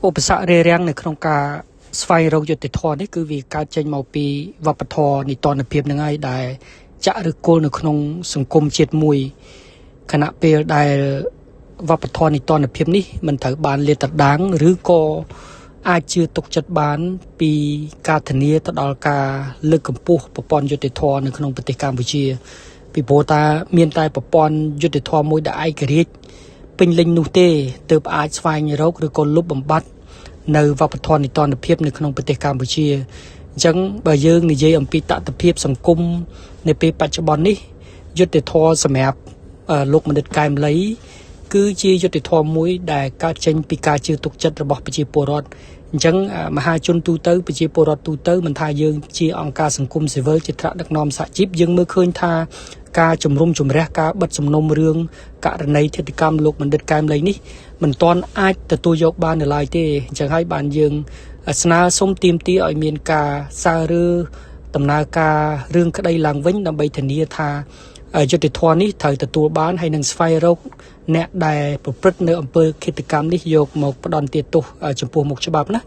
ឧបសគ្គរារាំងនៅក្នុងការស្វែងរកយុត្តិធម៌នេះគឺវាកើតចេញមកពីវប្បធម៌នីតិភាពនឹងហើយដែលចាក់ឬគល់នៅក្នុងសង្គមជាតិមួយខណៈពេលដែលវប្បធម៌នីតិភាពនេះមិនត្រូវបានលាតត្រដាងឬក៏អាចជឿទុកចិត្តបានពីការធានាទៅដល់ការលើកកម្ពស់ប្រព័ន្ធយុត្តិធម៌នៅក្នុងប្រទេសកម្ពុជាពីព្រោះតាមានតែប្រព័ន្ធយុត្តិធម៌មួយដែលឯករាជ្យពេញលេញនោះទេទើបអាចស្វែងរកឬក៏លុបបំបាត់នៅវប្បធម៌នីតិភាពនៅក្នុងប្រទេសកម្ពុជាអញ្ចឹងបើយើងនិយាយអំពីតថភាពសង្គមនៅពេលបច្ចុប្បន្ននេះយុត្តិធម៌សម្រាប់លោកមនិតកែមលីគឺជាយុត្តិធម៌មួយដែលកើតចេញពីការជឿទុកចិត្តរបស់ប្រជាពលរដ្ឋអញ្ចឹងមហាជនទូទៅប្រជាពលរដ្ឋទូទៅមិនថាយើងជាអង្គការសង្គមស៊ីវិលជាថ្នាក់ដឹកនាំសហជីពយើងមើលឃើញថាការជំរុំជម្រះការបិទសំណុំរឿងករណីធិដ្ឋកម្មលោកបណ្ឌិតកែមលីនេះមិនទាន់អាចទទួលយកបាននៅឡើយទេអញ្ចឹងហើយបានយើងស្នើសុំទាមទារឲ្យមានការសាររើដំណើរការរឿងក្តីឡើងវិញដើម្បីធានាថាយុត្តិធម៌នេះត្រូវទទួលបានហើយនឹងស្វែងរកអ្នកដែលប្រព្រឹត្តនៅអំពើឃាតកម្មនេះយកមកផ្ដន់ទាទោសចំពោះមុខច្បាប់ណា